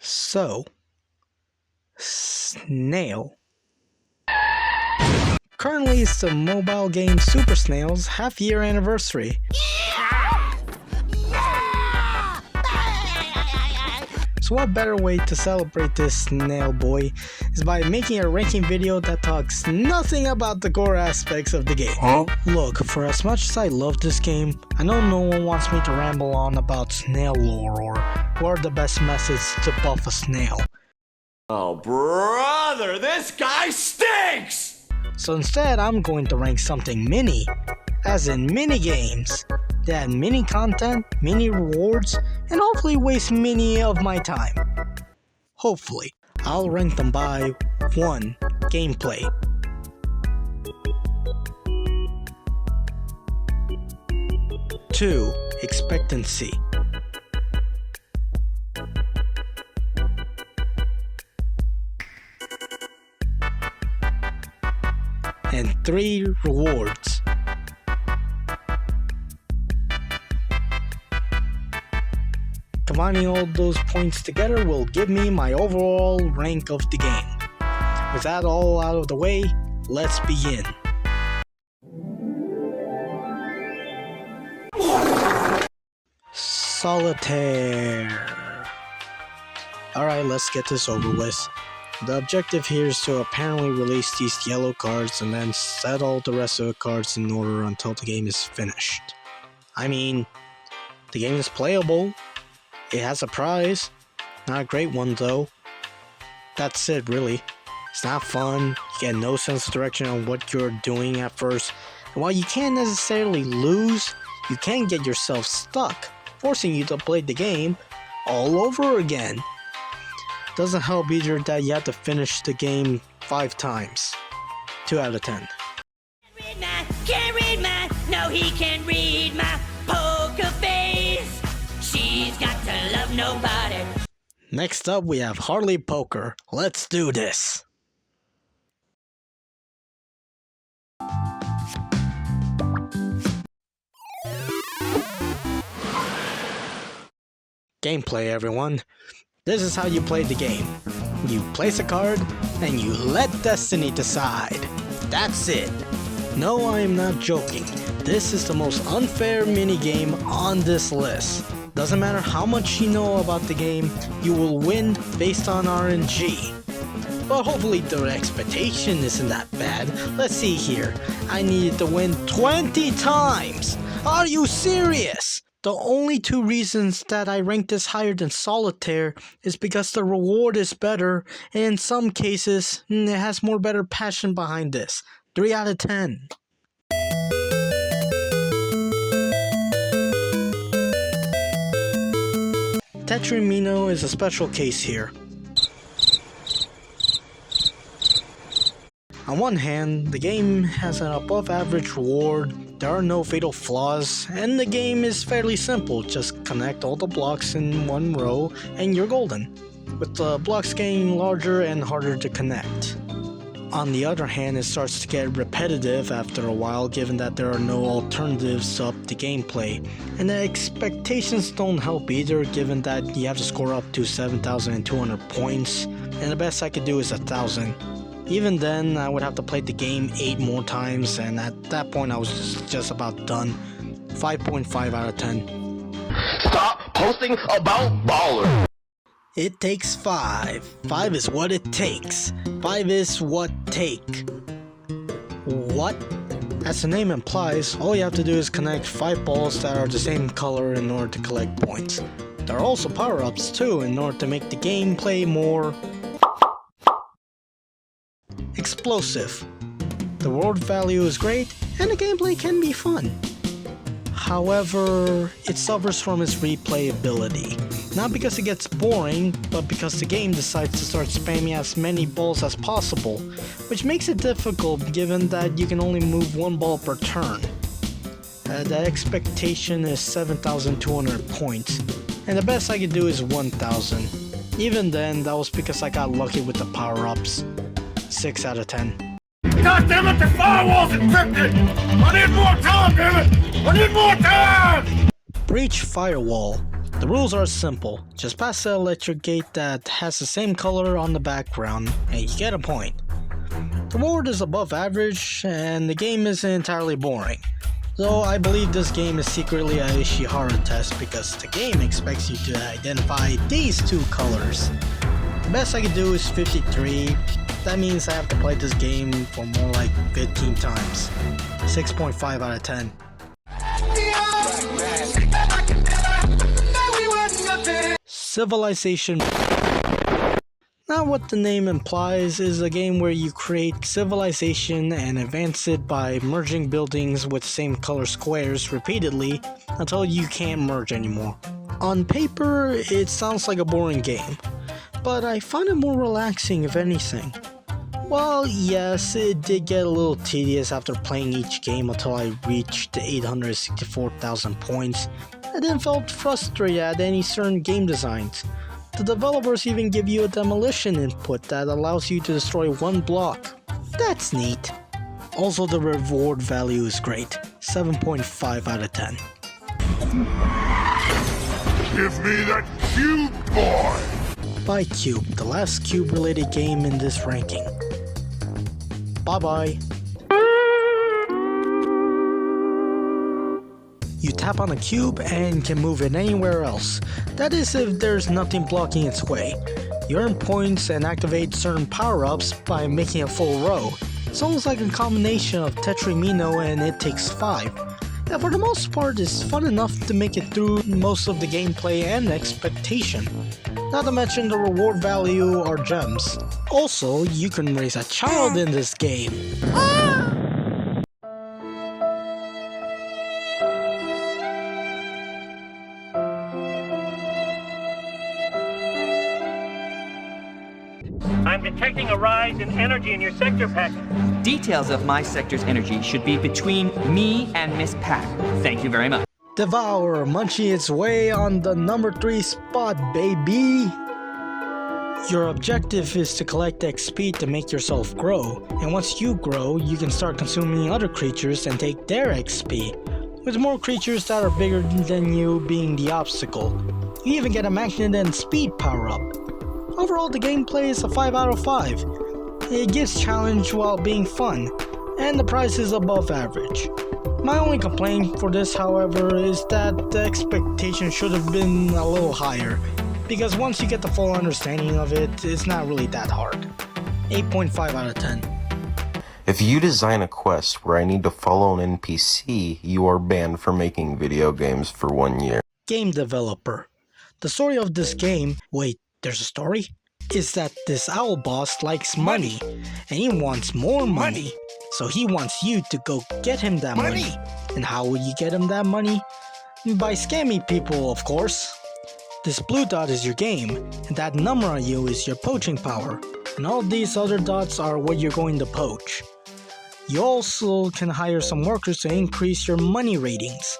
So, Snail. Currently, it's the mobile game Super Snail's half-year anniversary. So what better way to celebrate this snail boy is by making a ranking video that talks nothing about the core aspects of the game. Look, for as much as I love this game, I know no one wants me to ramble on about snail lore or what are the best methods to buff a snail. Oh brother, this guy stinks! So instead, I'm going to rank something mini, as in minigames. They add mini content, mini rewards, and hopefully waste many of my time. Hopefully. I'll rank them by 1. Gameplay. 2. Expectancy. 3. Rewards. Combining all those points together will give me my overall rank of the game. With that all out of the way, let's begin. Solitaire. Alright, let's get this over with. The objective here is to apparently release these yellow cards and then set all the rest of the cards in order until the game is finished. I mean, the game is playable. It has a prize. Not a great one though. That's it really. It's not fun. You get no sense of direction on what you're doing at first. And while you can't necessarily lose, you can get yourself stuck, forcing you to play the game all over again. Doesn't help either that you have to finish the game 5 times. 2 out of 10. Can't read my, no he can't read my poker face. She's got to love nobody. Next up we have Hardly Poker. Let's do this. Gameplay, everyone. This is how you play the game. You place a card, and you let destiny decide. That's it. No, I am not joking. This is the most unfair minigame on this list. Doesn't matter how much you know about the game, you will win based on RNG. But hopefully the expectation isn't that bad. Let's see here. I needed to win 20 times! Are you serious? The only 2 reasons that I rank this higher than Solitaire is because the reward is better, and in some cases, it has more better passion behind this. 3 out of 10. Tetrimino is a special case here. On one hand, the game has an above average reward, there are no fatal flaws, and the game is fairly simple. Just connect all the blocks in one row and you're golden, with the blocks getting larger and harder to connect. On the other hand, it starts to get repetitive after a while given that there are no alternatives to up the gameplay, and the expectations don't help either given that you have to score up to 7,200 points, and the best I could do is 1,000. Even then, I would have to play the game 8 more times, and at that point I was just about done. 5.5 out of 10. Stop posting about baller! It takes 5. 5 is what it takes. 5 is what take. What? As the name implies, all you have to do is connect 5 balls that are the same color in order to collect points. There are also power-ups too in order to make the gameplay more explosive. The reward value is great, and the gameplay can be fun. However, it suffers from its replayability. Not because it gets boring, but because the game decides to start spamming as many balls as possible, which makes it difficult given that you can only move 1 ball per turn. The expectation is 7,200 points, and the best I could do is 1,000. Even then, that was because I got lucky with the power-ups. 6 out of 10. God damn it, the firewall's encrypted! I need more time, damn it! I need more time! Breach Firewall. The rules are simple. Just pass the electric gate that has the same color on the background and you get a point. The reward is above average and the game isn't entirely boring. Though I believe this game is secretly a Ishihara test because the game expects you to identify these two colors. The best I can do is 53. That means I have to play this game for more like 15 times. 6.5 out of 10. Civilization. Now what the name implies is a game where you create civilization and advance it by merging buildings with same color squares repeatedly until you can't merge anymore. On paper, it sounds like a boring game, but I find it more relaxing if anything. Well, yes, it did get a little tedious after playing each game until I reached 864,000 points, and then felt frustrated at any certain game designs. The developers even give you a demolition input that allows you to destroy one block. That's neat. Also, the reward value is great, 7.5 out of 10. Give me that cube, boy! By Cube, the last cube-related game in this ranking. Bye-bye. You tap on a cube and can move it anywhere else. That is if there's nothing blocking its way. You earn points and activate certain power-ups by making a full row. It's almost like a combination of Tetrimino and It Takes 5. And for the most part, it's fun enough to make it through most of the gameplay and expectation. Not to mention the reward value are gems. Also, you can raise a child in this game. I'm detecting a rise in energy in your sector, Peck. Details of my sector's energy should be between me and Miss Pack. Thank you very much. Devour, munching its way on the number 3 spot, baby! Your objective is to collect XP to make yourself grow, and once you grow, you can start consuming other creatures and take their XP, with more creatures that are bigger than you being the obstacle. You even get a magnet and speed power-up. Overall, the gameplay is a 5 out of 5. It gives challenge while being fun, and the price is above average. My only complaint for this, however, is that the expectation should have been a little higher, because once you get the full understanding of it, it's not really that hard. 8.5 out of 10. If you design a quest where I need to follow an NPC, you are banned from making video games for 1 year. Game developer. The story of this game, wait, there's a story? Is that this owl boss likes money, and he wants more money. So he wants you to go get him that money. And how will you get him that money? By scamming people, of course. This blue dot is your game, and that number on you is your poaching power. And all these other dots are what you're going to poach. You also can hire some workers to increase your money ratings.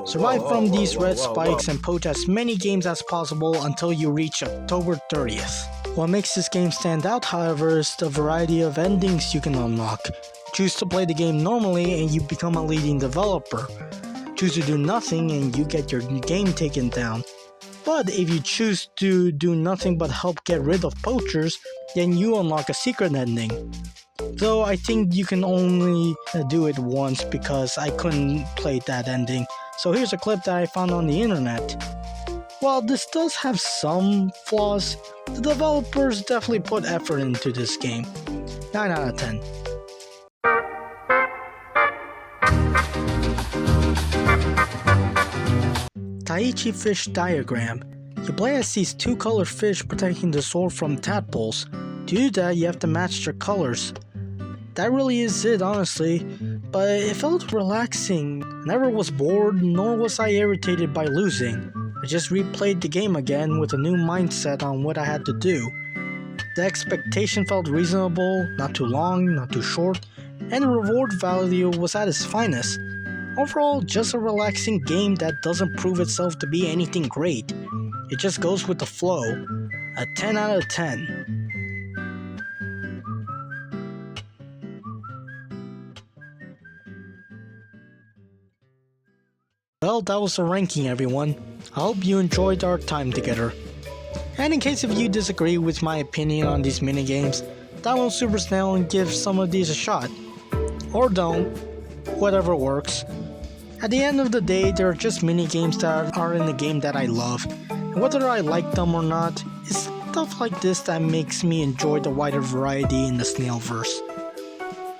Survive from these red spikes and poach as many games as possible until you reach October 30th. What makes this game stand out, however, is the variety of endings you can unlock. Choose to play the game normally and you become a leading developer. Choose to do nothing and you get your game taken down. But if you choose to do nothing but help get rid of poachers, then you unlock a secret ending. Though I think you can only do it once because I couldn't play that ending. So here's a clip that I found on the internet. While this does have some flaws, the developers definitely put effort into this game. 9 out of 10. Taichi Fish Diagram. You play as these two colored fish protecting the sword from tadpoles. To do that, you have to match their colors. That really is it, honestly, but it felt relaxing. I never was bored, nor was I irritated by losing. I just replayed the game again with a new mindset on what I had to do. The expectation felt reasonable, not too long, not too short, and the reward value was at its finest. Overall, just a relaxing game that doesn't prove itself to be anything great. It just goes with the flow. A 10 out of 10. Well, that was the ranking, everyone. I hope you enjoyed our time together. And in case if you disagree with my opinion on these minigames, download Super Snail and give some of these a shot. Or don't, whatever works. At the end of the day, they're just minigames that are in the game that I love. And whether I like them or not, it's stuff like this that makes me enjoy the wider variety in the Snailverse.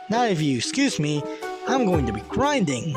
Now if you excuse me, I'm going to be grinding.